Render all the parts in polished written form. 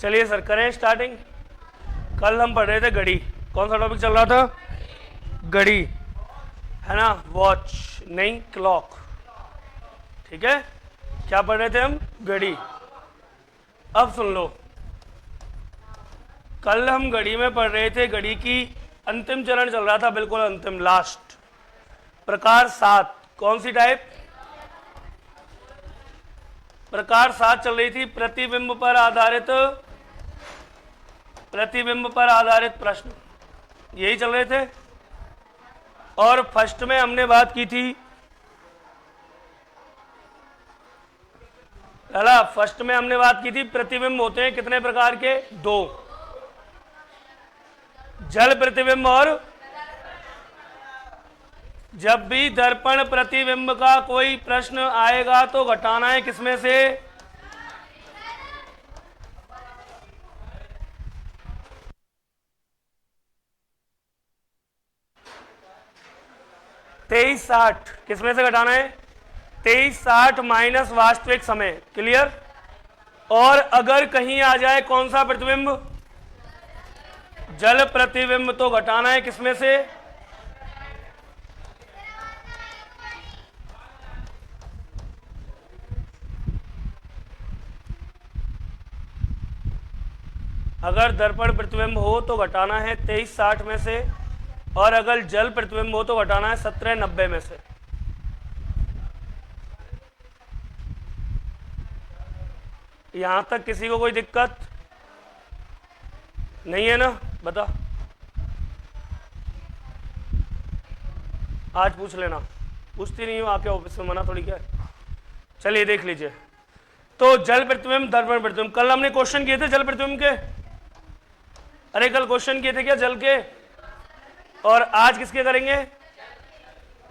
चलिए सर करें स्टार्टिंग। कल हम पढ़ रहे थे घड़ी। कौन सा टॉपिक चल रहा था? घड़ी, है ना? वॉच नहीं, क्लॉक। ठीक है, क्या पढ़ रहे थे हम? घड़ी। अब सुन लो, कल हम घड़ी में पढ़ रहे थे, घड़ी की अंतिम चरण चल रहा था, बिल्कुल अंतिम, लास्ट। प्रकार 7। कौन सी टाइप? प्रकार 7 चल रही थी, प्रतिबिंब पर आधारित, प्रतिबिंब पर आधारित प्रश्न, यही चल रहे थे। और फर्स्ट में हमने बात की थी, फर्स्ट में हमने बात की थी प्रतिबिंब होते हैं कितने प्रकार के? 2, जल प्रतिबिंब और जब भी दर्पण प्रतिबिंब का कोई प्रश्न आएगा तो घटाना है किसमें से? तेईस साठ। किसमें से घटाना है? 2360 माइनस वास्तविक समय। क्लियर? और अगर कहीं आ जाए कौन सा प्रतिबिंब? जल प्रतिबिंब, तो घटाना है किसमें से? अगर दर्पण प्रतिबिंब हो तो घटाना है 2360 में से, और अगर जल प्रतिबिंब हो तो घटाना है 1790 में से। यहां तक किसी को कोई दिक्कत नहीं है ना? बता, आज पूछ लेना। पूछती नहीं हो आके ऑफिस में, मना थोड़ी क्या है। चलिए देख लीजिए, तो जल प्रतिबिंब, दर्पण प्रतिबिंब, कल हमने क्वेश्चन किए थे जल प्रतिबिंब के। अरे कल क्वेश्चन किए थे क्या जल के? और आज किसके करेंगे?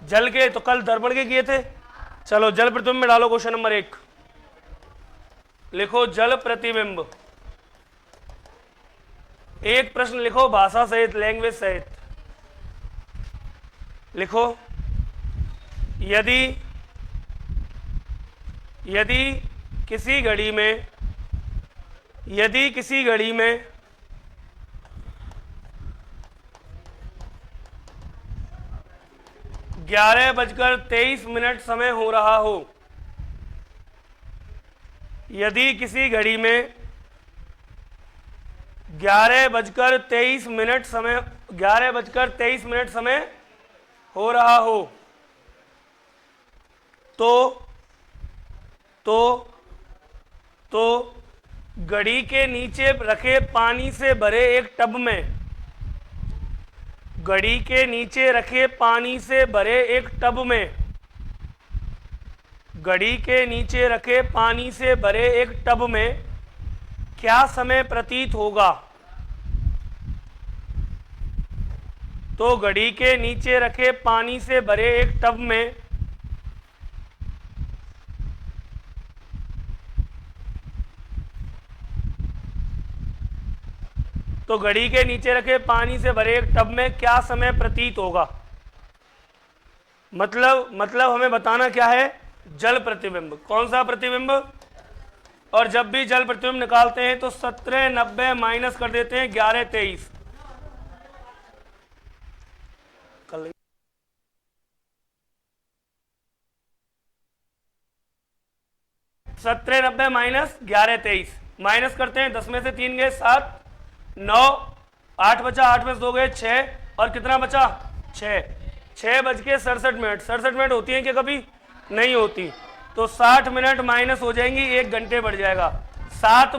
जल के। तो कल दर्पण के किए थे। चलो जल प्रतिबिंब में डालो क्वेश्चन नंबर 1। लिखो जल प्रतिबिंब। एक प्रश्न लिखो भाषा सहित, लैंग्वेज सहित। लिखो, यदि यदि किसी घड़ी में, यदि किसी घड़ी में 11:23 समय हो रहा हो, यदि किसी घड़ी में 11:23 समय, 11:23 समय हो रहा हो, तो घड़ी के नीचे रखे पानी से भरे एक टब में, घड़ी के नीचे रखे पानी से भरे एक टब में, घड़ी के नीचे रखे पानी से भरे एक टब में क्या समय प्रतीत होगा? तो घड़ी के नीचे रखे पानी से भरे एक टब में तो घड़ी के नीचे रखे पानी से भरे एक टब में क्या समय प्रतीत होगा? मतलब हमें बताना क्या है? जल प्रतिबिंब। कौन सा प्रतिबिंब? और जब भी जल प्रतिबिंब निकालते हैं तो 1790 माइनस कर देते हैं 11:23। कल 1790 माइनस 11:23, माइनस करते हैं, 10 में से 3 गए 7, 9, 8 बचा, 8 में से 2 गए 6, और कितना बचा? 6:67। 67 होती है क्या कभी? नहीं होती। तो 60 मिनट माइनस हो जाएंगी, 1 घंटे बढ़ जाएगा। 7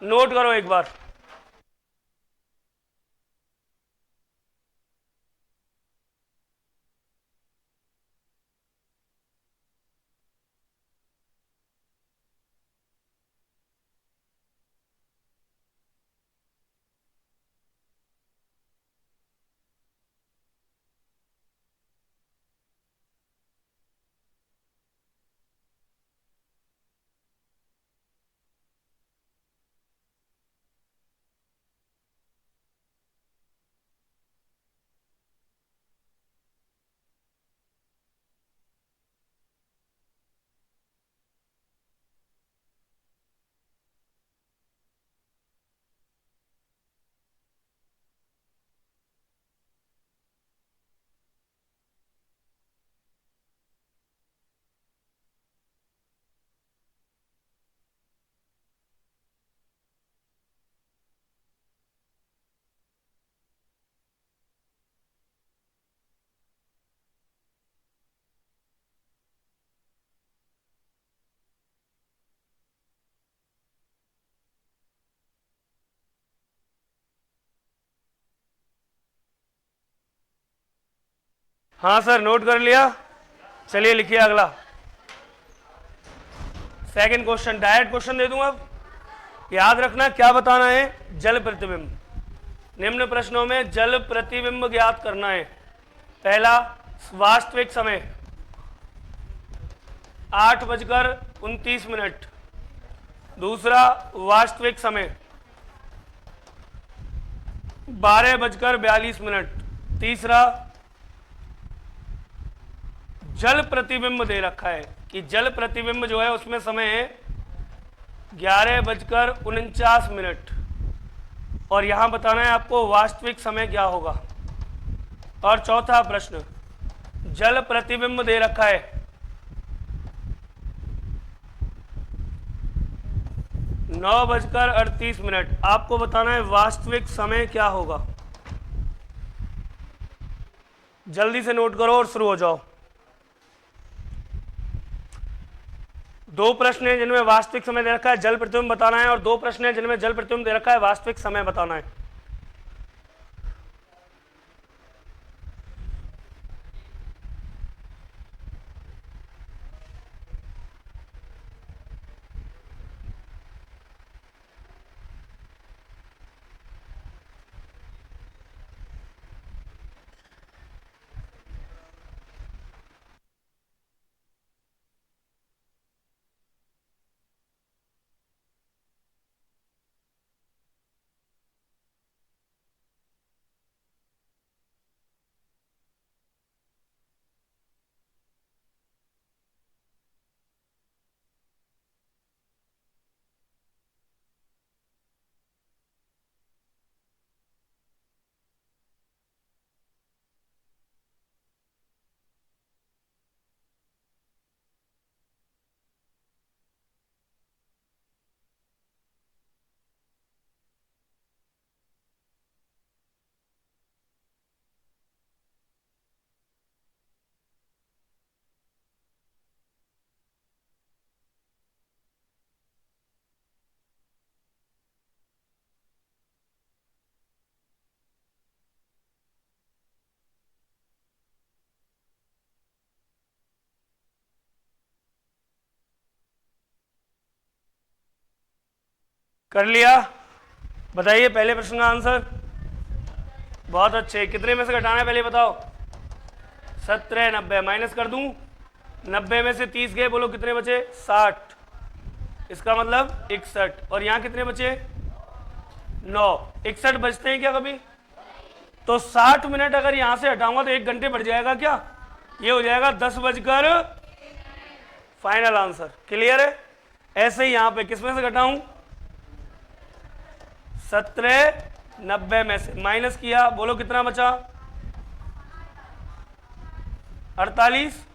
नोट करो एक बार। हाँ सर, नोट कर लिया। चलिए लिखिए अगला सेकंड क्वेश्चन, डायरेक्ट क्वेश्चन दे दूंगा। अब याद रखना क्या बताना है, जल प्रतिबिंब। निम्न प्रश्नों में जल प्रतिबिंब ज्ञात करना है। पहला, वास्तविक समय 8:29। दूसरा, वास्तविक समय 12:42। तीसरा, जल प्रतिबिंब दे रखा है कि जल प्रतिबिंब जो है उसमें समय है 11:49। और यहां बताना है आपको वास्तविक समय क्या होगा। और चौथा प्रश्न, जल प्रतिबिंब दे रखा है 9:38। आपको बताना है वास्तविक समय क्या होगा। जल्दी से नोट करो और शुरू हो जाओ। दो प्रश्न हैं जिनमें वास्तविक समय दे रखा है, जल प्रतिबिंब बताना है, और दो प्रश्न हैं जिनमें जल प्रतिबिंब दे रखा है, वास्तविक समय बताना है। कर लिया? बताइए पहले प्रश्न का आंसर। बहुत अच्छे। कितने में से घटाना है पहले बताओ। 17, 90 माइनस कर दूं। 90 में से 30 गए, बोलो कितने बचे? 60। इसका मतलब 61। और यहां कितने बचे? 9। 61 बचते हैं क्या कभी? तो 60 मिनट अगर यहां से हटाऊंगा तो 1 घंटे बढ़ जाएगा क्या? ये हो जाएगा 10 बजकर। फाइनल आंसर क्लियर है। ऐसे ही यहां पे किसमें से घटाऊं? 17, 90 में से माइनस किया, बोलो कितना बचा? 48।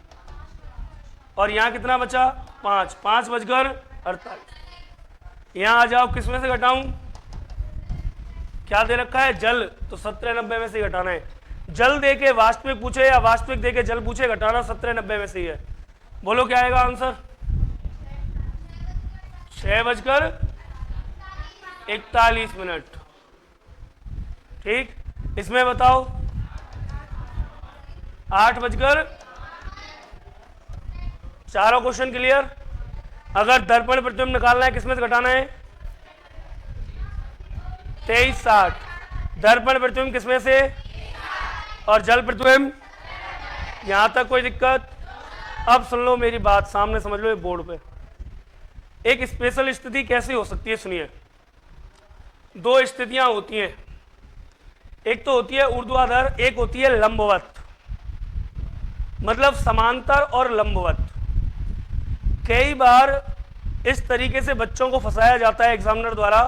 और यहां कितना बचा? 5। 5 बजकर 48। यहां आ जाओ, किसमें से घटाऊं? क्या दे रखा है? जल। तो 17, 90 में से घटाना है। जल दे के वास्तविक पूछे या वास्तविक दे के जल पूछे, घटाना 17, 90 में से ही है। बोलो क्या आएगा आंसर? 6:41। ठीक। इसमें बताओ 8 बजकर। चारों क्वेश्चन क्लियर। अगर दर्पण प्रतिबिंब निकालना है किसमें से घटाना है? 2360। दर्पण प्रतिबिंब किसमें से? और जल प्रतिबिंब। यहां तक कोई दिक्कत? अब सुन लो मेरी बात, सामने समझ लो ये बोर्ड पे। एक स्पेशल स्थिति कैसी हो सकती है, सुनिए। दो स्थितियां होती हैं, एक तो होती है ऊर्ध्वाधर, एक होती है लंबवत, मतलब समांतर और लंबवत। कई बार इस तरीके से बच्चों को फंसाया जाता है एग्जामिनर द्वारा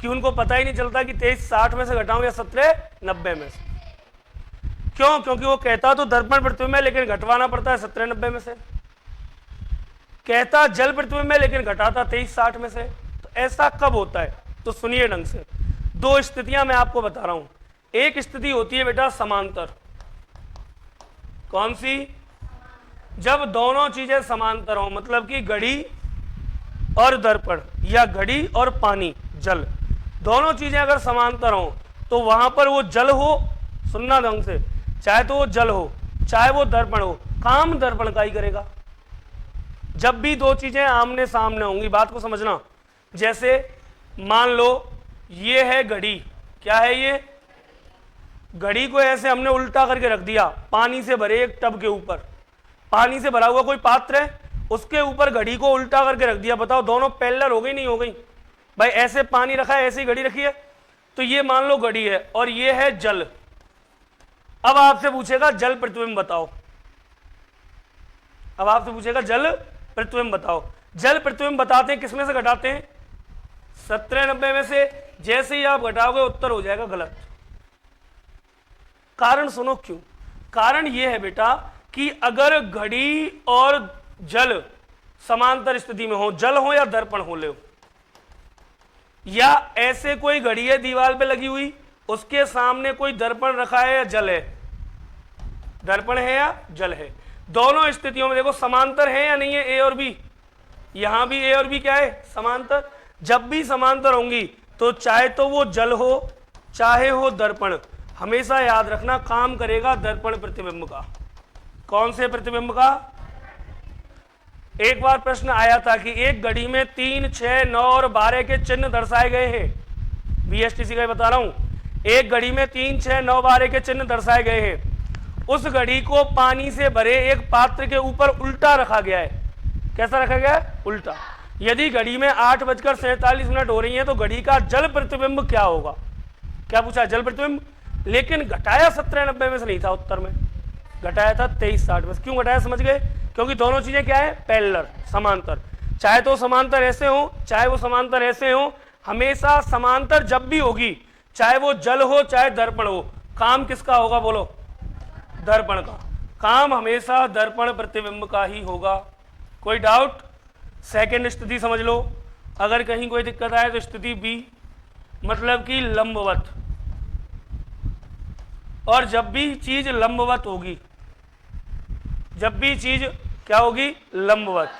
कि उनको पता ही नहीं चलता कि 2360 में से घटाऊं या 1790 में से। क्यों? क्योंकि वो कहता तो दर्पण प्रतिबिंब में, लेकिन घटवाना पड़ता है 1790 में से। कहता जल प्रतिबिंब में, लेकिन घटाता 2360 में से। तो ऐसा कब होता है? तो सुनिए ढंग से। दो स्थितियां मैं आपको बता रहा हूं। एक स्थिति होती है बेटा समांतर। कौन सी? जब दोनों चीजें समांतर हो, मतलब कि घड़ी और दर्पण, या घड़ी और पानी, जल, दोनों चीजें अगर समांतर हो तो वहां पर वो जल हो, सुनना ढंग से, चाहे तो वो जल हो चाहे वो दर्पण हो, काम दर्पण का ही करेगा। जब भी दो चीजें आमने सामने होंगी, बात को समझना, जैसे मान लो ये है घड़ी, क्या है ये? घड़ी को ऐसे हमने उल्टा करके रख दिया पानी से भरे एक टब के ऊपर, पानी से भरा हुआ कोई पात्र है, उसके ऊपर घड़ी को उल्टा करके रख दिया, बताओ दोनों पैरेलल हो गई नहीं हो गई? भाई ऐसे पानी रखा है, ऐसी घड़ी रखी है, तो ये मान लो घड़ी है और ये है जल। अब आपसे पूछेगा जल प्रतिबिंब बताओ, अब आपसे पूछेगा जल प्रतिबिंब बताओ। जल प्रतिबिंब बताते हैं किसमें से घटाते हैं? 70 90 में से। जैसे ही आप घटाओगे उत्तर हो जाएगा गलत। कारण सुनो क्यों? कारण यह है बेटा कि अगर घड़ी और जल समांतर स्थिति में हो, जल हो या दर्पण हो ले, या ऐसे कोई घड़ी है दीवार पे लगी हुई, उसके सामने कोई दर्पण रखा है या जल है, दर्पण है या जल है, दोनों स्थितियों में देखो समांतर है या नहीं है? ए और बी, यहां भी ए और बी क्या है? समांतर। जब भी समांतर होंगी तो चाहे तो वो जल हो चाहे हो दर्पण, हमेशा याद रखना काम करेगा दर्पण प्रतिबिंब का। कौन से प्रतिबिंब का? एक बार प्रश्न आया था कि एक घड़ी में 3, 6, 9 और 12 के चिन्ह दर्शाए गए हैं। बीएसटीसी का बता रहा हूं, एक घड़ी में 3, 6, 9, 12 के चिन्ह दर्शाए गए हैं। उस घड़ी को पानी से भरे एक पात्र के ऊपर उल्टा रखा गया है। कैसा रखा गया है? उल्टा। यदि घड़ी में 8:47 हो रही है तो घड़ी का जल प्रतिबिंब क्या होगा? क्या पूछा? जल प्रतिबिंब। लेकिन घटाया 70 90 में से नहीं था, उत्तर में घटाया था 23 60 में से। क्यों घटाया समझ गए? क्योंकि दोनों चीजें क्या है? पैरेलल, समांतर। चाहे तो समांतर ऐसे हो चाहे वो समांतर ऐसे हो, हमेशा समांतर जब भी होगी, चाहे वो जल हो चाहे दर्पण हो, काम किसका होगा? बोलो। दर्पण का। काम हमेशा दर्पण प्रतिबिंब का ही होगा। कोई डाउट? सेकंड स्थिति समझ लो। अगर कहीं कोई दिक्कत आए तो स्थिति बी, मतलब कि लंबवत। और जब भी चीज लंबवत होगी, जब भी चीज क्या होगी? लंबवत।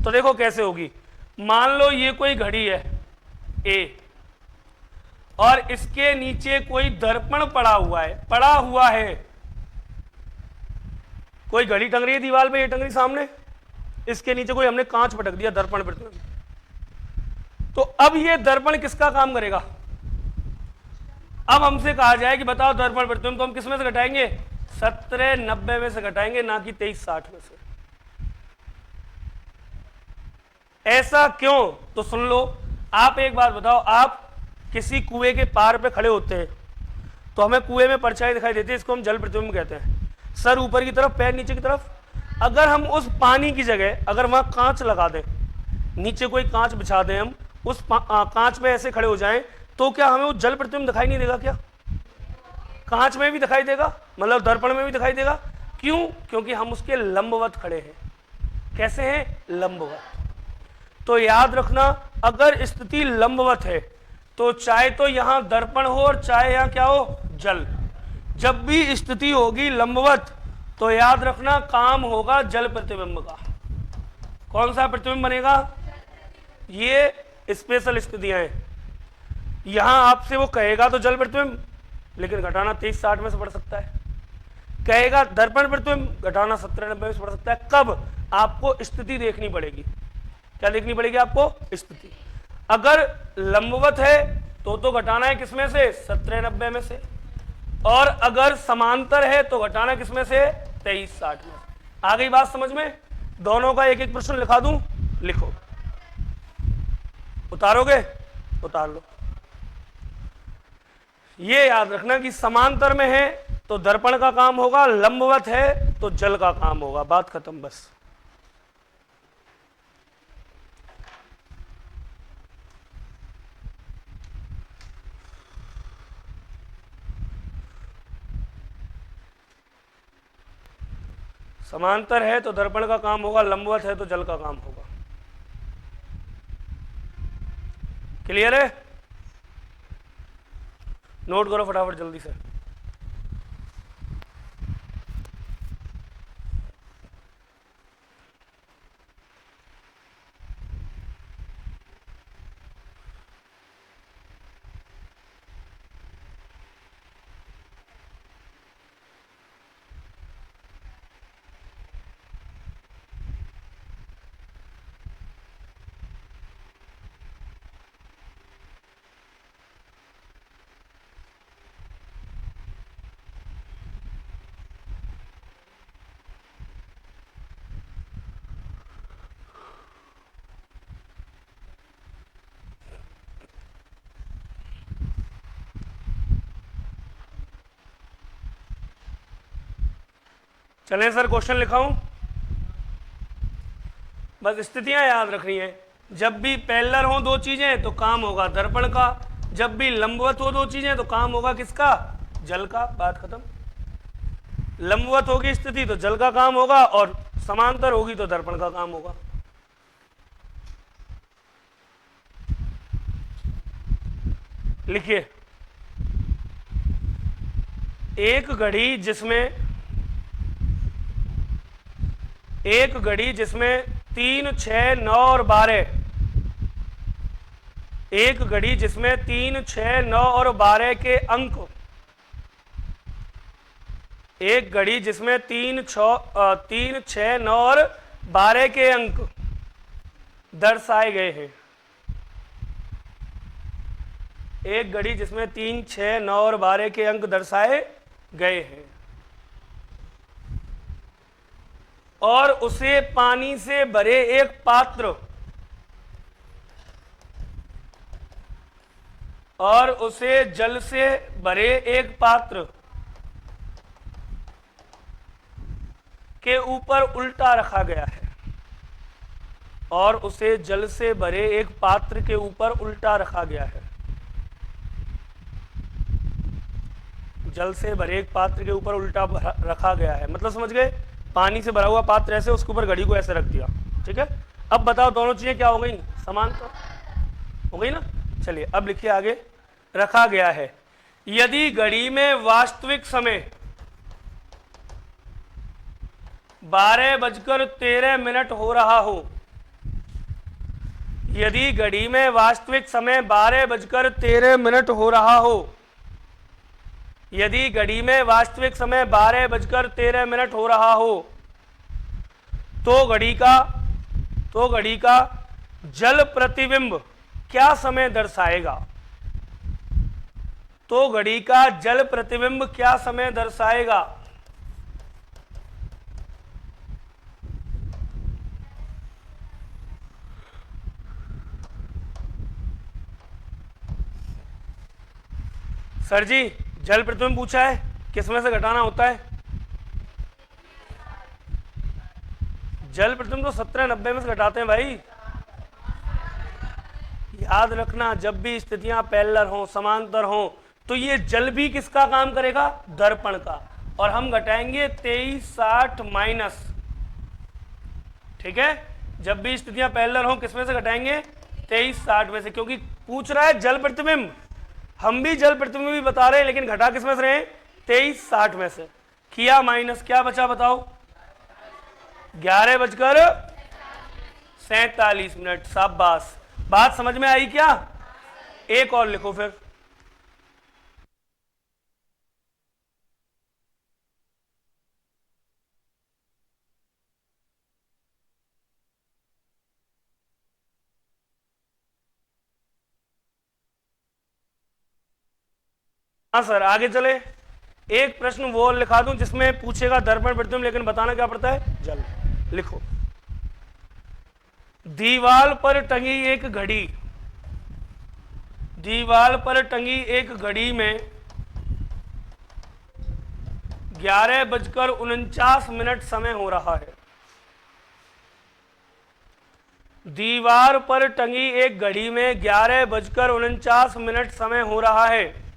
तो देखो कैसे होगी। मान लो ये कोई घड़ी है ए, और इसके नीचे कोई दर्पण पड़ा हुआ है। कोई घड़ी टंग रही है दीवार पे, ये टंग रही सामने, इसके नीचे कोई हमने कांच पटक दिया, दर्पण प्रतिबिंब। तो अब ये दर्पण किसका काम करेगा? अब हमसे कहा जाए कि बताओ दर्पण प्रतिबिंब, तो हम किस में से घटाएंगे? 70 90 में से घटाएंगे, ना कि 23 60 में से। ऐसा क्यों? तो सुन लो। आप एक बात बताओ, आप किसी कुएं के पार पे खड़े होते हैं तो हमें कुएं में परछाई दिखाई देती है, इसको हम जल प्रतिबिंब कहते हैं। सर ऊपर की तरफ, पैर नीचे की तरफ। अगर हम उस पानी की जगह अगर वहां कांच लगा दें, नीचे कोई कांच बिछा दें, हम उस कांच में ऐसे खड़े हो जाएं, तो क्या हमें वो जल प्रतिबिंब दिखाई नहीं देगा? क्या कांच में भी दिखाई देगा, मतलब दर्पण में भी दिखाई देगा। क्यों? क्योंकि हम उसके लंबवत खड़े हैं। कैसे हैं? लंबवत। तो याद रखना, अगर स्थिति लंबवत है तो चाहे तो यहां दर्पण हो और चाहे यहां क्या हो? जल। जब भी स्थिति होगी लंबवत तो याद रखना काम होगा जल प्रतिबिंब का। कौन सा प्रतिबिंब बनेगा? ये स्पेशल स्थितियां हैं। यहां आपसे वो कहेगा तो जल प्रतिबिंब, लेकिन घटाना 23 60 में से पड़ सकता है। कहेगा दर्पण प्रतिबिंब, घटाना 70 90 में से पड़ सकता है। कब? आपको स्थिति देखनी पड़ेगी। क्या देखनी पड़ेगी आपको? स्थिति। अगर लंबवत है तो घटाना है किसमें से? 70 90 में से। और अगर समांतर है तो घटाना किसमें से? 23 60 में। आ गई बात समझ में? दोनों का एक एक प्रश्न लिखा दूं, लिखो। उतारोगे? उतार लो। ये याद रखना कि समांतर में है तो दर्पण का काम होगा, लंबवत है तो जल का काम होगा। बात खत्म बस। समांतर है तो दर्पण का काम होगा, लंबवत है तो जल का काम होगा। क्लियर है? नोट करो फटाफट जल्दी से। चलें सर क्वेश्चन लिखाऊं, बस स्थितियां याद रखनी है। जब भी पैरेलल हो दो चीजें तो काम होगा दर्पण का, जब भी लंबवत हो दो चीजें तो काम होगा किसका? जल का। बात खत्म। लंबवत होगी स्थिति तो जल का काम होगा, और समांतर होगी तो दर्पण का काम होगा। लिखिए, एक घड़ी जिसमें 3, 6, 9 और 12, एक घड़ी जिसमें 3, 6, 9 और 12 के अंक, एक घड़ी जिसमें 3, 6, 9 और 12 के अंक दर्शाए गए हैं। एक घड़ी जिसमें 3, 6, 9 और 12 के अंक दर्शाए गए हैं, और उसे पानी से भरे एक पात्र, और उसे जल से भरे एक पात्र के ऊपर उल्टा रखा गया है, और उसे जल से भरे एक पात्र के ऊपर उल्टा रखा गया है। जल से भरे एक पात्र के ऊपर उल्टा रखा गया है, मतलब समझ गए? पानी से भरा हुआ पात्र ऐसे, उसके ऊपर घड़ी को ऐसे रख दिया। ठीक है, अब बताओ दोनों चीजें क्या हो गई? समांतर हो गई ना। चलिए अब लिखिए आगे। रखा गया है, यदि घड़ी में वास्तविक समय 12:13 हो रहा हो, यदि घड़ी में वास्तविक समय 12:13 हो रहा हो, यदि घड़ी में वास्तविक समय 12:13 हो रहा हो, तो घड़ी का जल प्रतिबिंब क्या समय दर्शाएगा? तो घड़ी का जल प्रतिबिंब क्या समय दर्शाएगा? सर जी, जल प्रतिबिंब पूछा है, किसमें से घटाना होता है? जल प्रतिबिंब तो 70, 90 में से घटाते हैं भाई। याद रखना, जब भी स्थितियां पैरेलल हो, समांतर हो, तो ये जल भी किसका काम करेगा? दर्पण का। और हम घटाएंगे 2360 माइनस। ठीक है, जब भी स्थितियां पैरेलल हो किसमें से घटाएंगे? 2360 में से, क्योंकि पूछ रहा है जल प्रतिबिंब। हम भी जल प्रतिबिंब भी बता रहे हैं, लेकिन घटा किसमें से रहे? 2360 में से। किया माइनस, क्या बचा बताओ? 11:47। शाबाश, बात समझ में आई क्या? एक और लिखो फिर। हाँ सर, आगे चले। एक प्रश्न वो लिखा दूं जिसमें पूछेगा दर्पण प्रतिबिंब, लेकिन बताना क्या पड़ता है? जल। लिखो, दीवार पर टंगी एक घड़ी, दीवार पर टंगी एक घड़ी में 11:49 समय हो रहा है। दीवार पर टंगी एक घड़ी में 11:49 समय हो रहा है।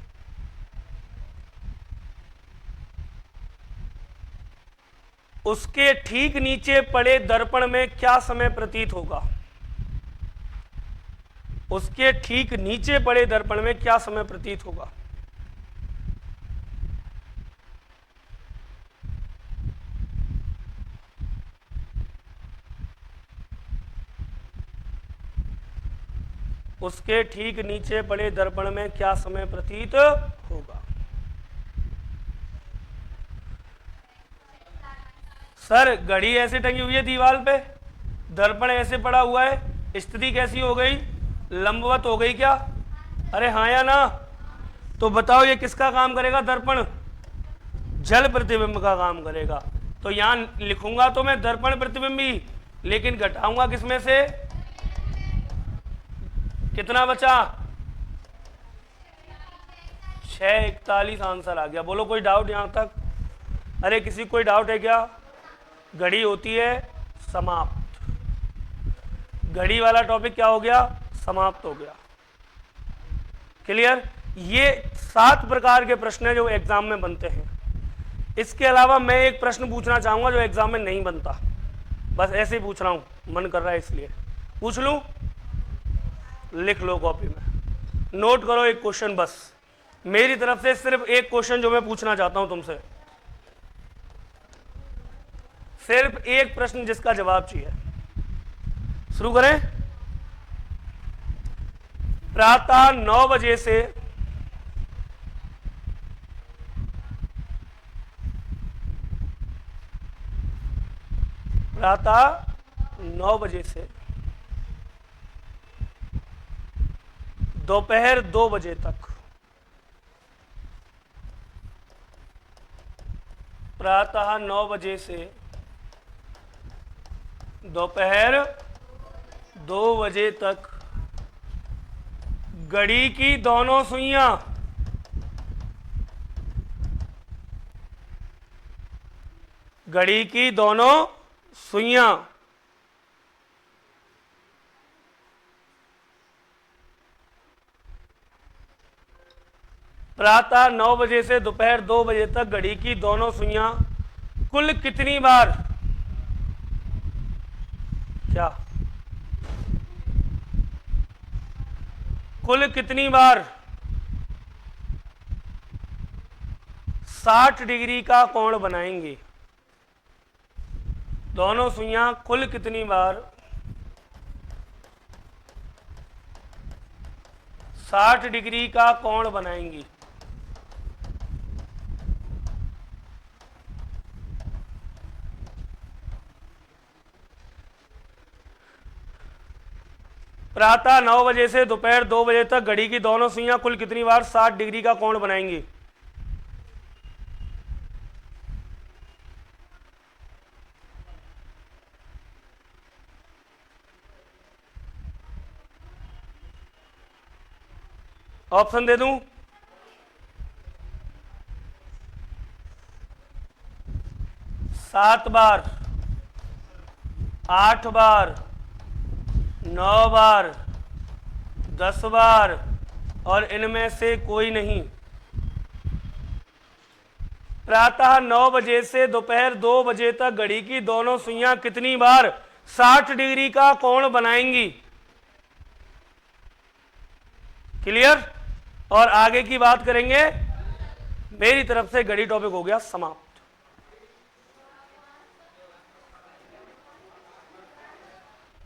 उसके ठीक नीचे पड़े दर्पण में क्या समय प्रतीत होगा? उसके ठीक नीचे पड़े दर्पण में क्या समय प्रतीत होगा? उसके ठीक नीचे पड़े दर्पण में क्या समय प्रतीत होगा? सर, घड़ी ऐसे टंगी हुई है दीवार पे, दर्पण ऐसे पड़ा हुआ है, स्थिति कैसी हो गई? लंबवत हो गई क्या? अरे हाँ या ना? तो बताओ ये किसका काम करेगा? दर्पण। जल प्रतिबिंब का काम करेगा। तो यहां लिखूंगा तो मैं दर्पण प्रतिबिंबी, लेकिन घटाऊंगा किसमें से? कितना बचा? 6:41 आंसर आ गया। बोलो कोई डाउट यहां तक? अरे किसी कोई डाउट है क्या? घड़ी होती है समाप्त। घड़ी वाला टॉपिक क्या हो गया? समाप्त हो गया। क्लियर? ये 7 प्रकार के प्रश्न हैं जो एग्जाम में बनते हैं। इसके अलावा मैं एक प्रश्न पूछना चाहूंगा जो एग्जाम में नहीं बनता, बस ऐसे ही पूछ रहा हूं, मन कर रहा है इसलिए पूछ लूं। लिख लो कॉपी में, नोट करो एक क्वेश्चन, बस मेरी तरफ से सिर्फ एक क्वेश्चन जो मैं पूछना चाहता हूं तुमसे, सिर्फ एक प्रश्न जिसका जवाब चाहिए। शुरू करें। प्रातः 9 बजे से दोपहर 2 बजे तक, प्रातः 9 बजे से दोपहर 2 बजे तक घड़ी की दोनों सुइयां प्रातः 9 बजे से दोपहर 2 बजे तक घड़ी की दोनों सुइयां कुल कितनी बार, क्या कुल कितनी बार 60 डिग्री का कोण बनाएंगी? दोनों सुइयां कुल कितनी बार 60 डिग्री का कोण बनाएंगी? प्रातः 9 बजे से दोपहर 2 बजे तक घड़ी की दोनों सुइयां कुल कितनी बार 60 डिग्री का कोण बनाएंगी? ऑप्शन दे दूं? 7 बार, 8 बार, 9 बार, 10 बार, और इनमें से कोई नहीं। प्रातः 9 बजे से दोपहर 2 बजे तक घड़ी की दोनों सुइयां कितनी बार 60 डिग्री का कोण बनाएंगी? क्लियर? और आगे की बात करेंगे। मेरी तरफ से घड़ी टॉपिक हो गया समाप्त।